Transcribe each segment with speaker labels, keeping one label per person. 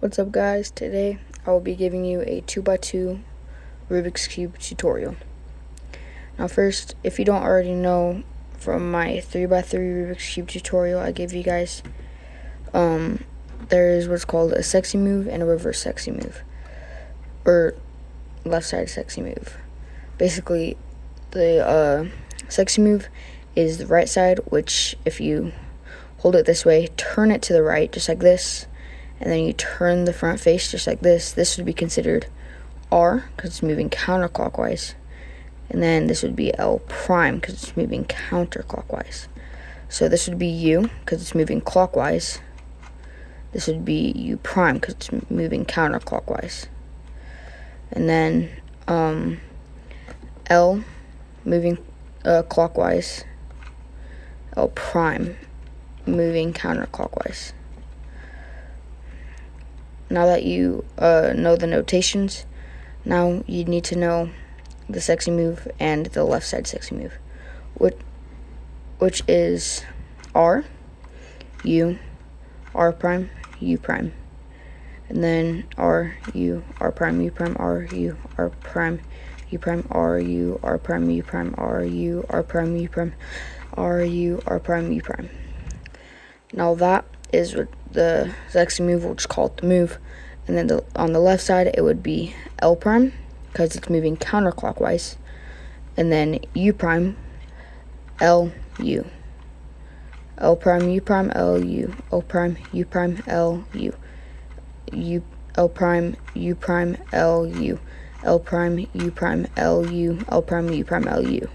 Speaker 1: What's up guys, today I will be giving you a 2x2 Rubik's Cube tutorial. Now first, if you don't already know from my 3x3 Rubik's Cube tutorial I gave you guys, there is what's called a sexy move and a reverse sexy move, or left side sexy move. Basically, the sexy move is the right side, which if you hold it this way, turn it to the right just like this, and then you turn the front face just like this. This would be considered R because it's moving counterclockwise, and then this would be L prime because it's moving counterclockwise. So this would be U because it's moving clockwise. This would be U prime because it's moving counterclockwise. And then L moving clockwise, L prime moving counterclockwise. Now that you know the notations, now you need to know the sexy move and the left side sexy move, which is R, U, R prime, U prime, and then R, U, R prime, U prime, R, U, R prime, U prime, R, U, R prime, U prime, R, U, R prime, U prime, R, U, R prime, U prime. Now that is what the sexy move, which is called the move, and then on the left side it would be L prime because it's moving counterclockwise, and then U prime, L, U, L prime, U prime, L, U, L prime, U prime, L, U, U, L prime, U prime, L, U, L prime, U prime, L, U, L prime, U prime, L, U.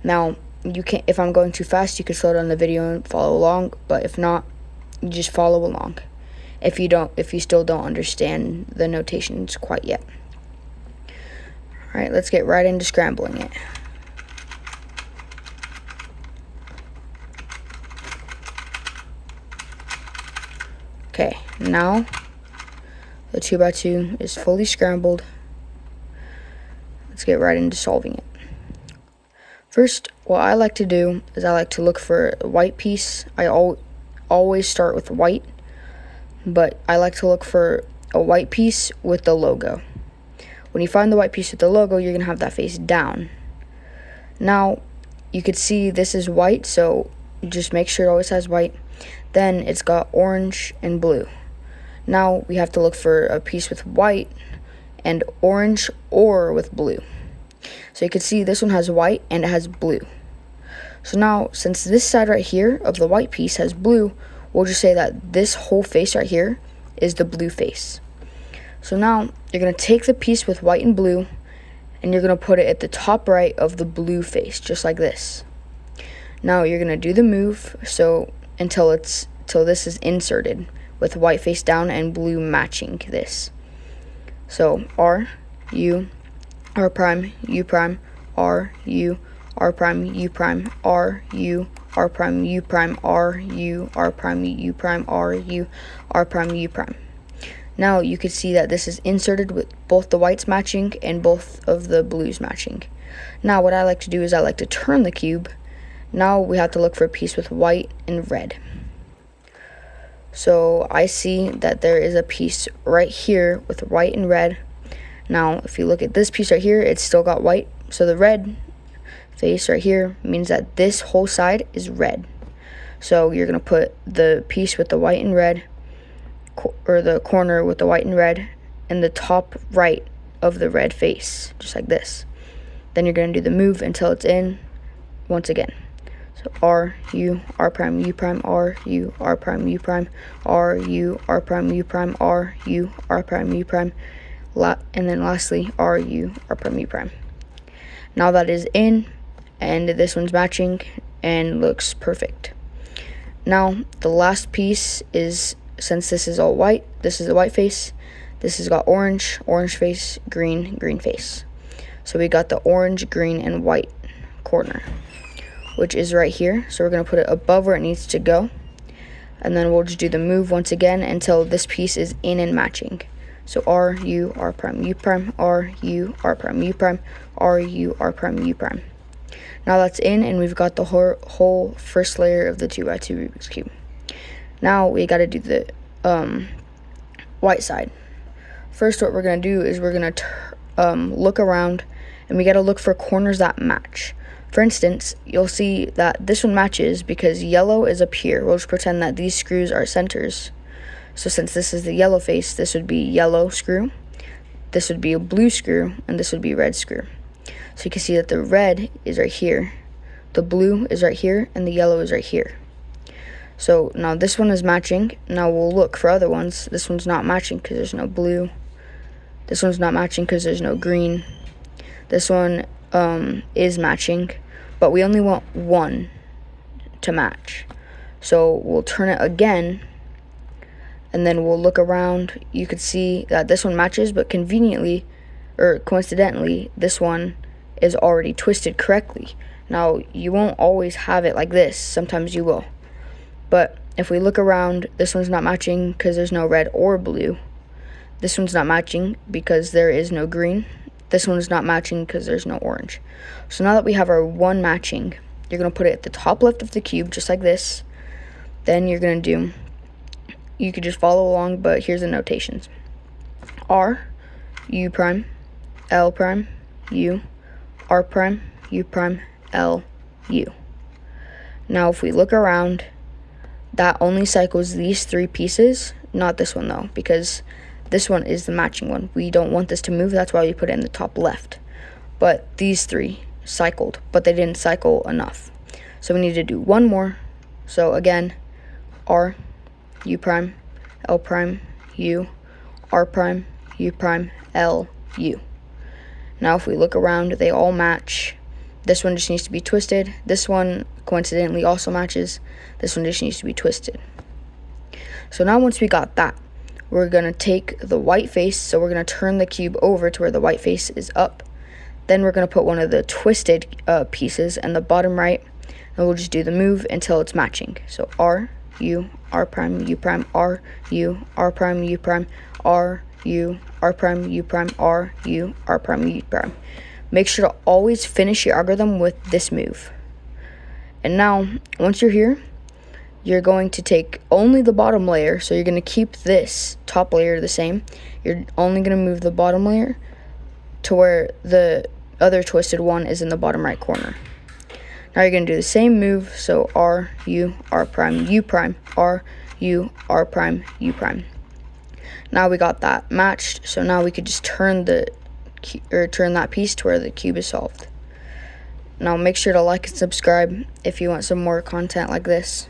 Speaker 1: Now you can, if I'm going too fast, you can slow down the video and follow along, but if not, you just follow along if you still don't understand the notations quite yet. Alright, let's get right into scrambling it. Okay, now the 2x2 is fully scrambled. Let's get right into solving it. First, what I like to do is I like to look for a white piece. I always start with white, but I like to look for a white piece with the logo. When you find the white piece with the logo, you're going to have that face down. Now, you could see this is white, so just make sure it always has white. Then it's got orange and blue. Now, we have to look for a piece with white and orange or with blue. So you can see this one has white and it has blue. So now, since this side right here of the white piece has blue, we'll just say that this whole face right here is the blue face. So now, you're going to take the piece with white and blue, and you're going to put it at the top right of the blue face, just like this. Now, you're going to do the move so until this is inserted with white face down and blue matching this. So, R, U, R prime, U prime, R, U, R prime, U prime, R, U, R prime, U prime, R, U, R prime, U prime, R, U, R prime, U prime. Now you can see that this is inserted with both the whites matching and both of the blues matching. Now what I like to do is I like to turn the cube. Now we have to look for a piece with white and red. So I see that there is a piece right here with white and red. Now if you look at this piece right here, it's still got white. So the red face right here means that this whole side is red. So you're going to put the piece with the white and red, or the corner with the white and red, in the top right of the red face, just like this. Then you're going to do the move until it's in once again. So R, U, R prime, U prime, R, U, R prime, U prime, R, U, R prime, U prime, R, U, R prime, U prime, and then lastly R, U, R prime, U prime. Now that is in, and this one's matching and looks perfect. Now the last piece is, since this is all white, this is the white face, this has got orange, orange face, green, green face. So we got the orange, green, and white corner, which is right here. So we're going to put it above where it needs to go, and then we'll just do the move once again until this piece is in and matching. So R, U, R prime, U prime, R, U, R prime, U prime, R, U, R prime, U prime. Now that's in, and we've got the whole first layer of the 2x2 Rubik's Cube. Now we got to do the white side. First, what we're going to do is we're going to look around, and we got to look for corners that match. For instance, you'll see that this one matches because yellow is up here. We'll just pretend that these screws are centers. So since this is the yellow face, this would be yellow screw, this would be a blue screw, and this would be red screw. So you can see that the red is right here, the blue is right here, and the yellow is right here. So now this one is matching. Now we'll look for other ones. This one's not matching because there's no blue. This one's not matching because there's no green. This one is matching, but we only want one to match. So we'll turn it again, and then we'll look around. You could see that this one matches, but conveniently, or coincidentally, this one is already twisted correctly. Now, you won't always have it like this. Sometimes you will. But if we look around, this one's not matching because there's no red or blue. This one's not matching because there is no green. This one's not matching because there's no orange. So now that we have our one matching, you're going to put it at the top left of the cube, just like this. Then you're going to do, you could just follow along, but here's the notations. R, U prime, L prime, U, R prime, U prime, L, U. Now if we look around, that only cycles these three pieces, not this one though, because this one is the matching one. We don't want this to move, that's why we put it in the top left. But these three cycled, but they didn't cycle enough. So we need to do one more. So again, R, U prime, L prime, U, R prime, U prime, L, U. Now if we look around, they all match. This one just needs to be twisted. This one coincidentally also matches. This one just needs to be twisted. So now once we got that, we're going to take the white face, so we're going to turn the cube over to where the white face is up. Then we're going to put one of the twisted pieces in the bottom right, and we'll just do the move until it's matching. So R, U, R prime, U prime, R, U, R prime, U prime, R, U, R prime, U prime, R, U, R prime, U prime. Make sure to always finish your algorithm with this move. And now, once you're here, you're going to take only the bottom layer, so you're going to keep this top layer the same. You're only going to move the bottom layer to where the other twisted one is in the bottom right corner. Now you're going to do the same move, so R, U, R prime, U prime, R, U, R prime, U prime. Now we got that matched, so now we could just turn that piece to where the cube is solved. Now make sure to like and subscribe if you want some more content like this.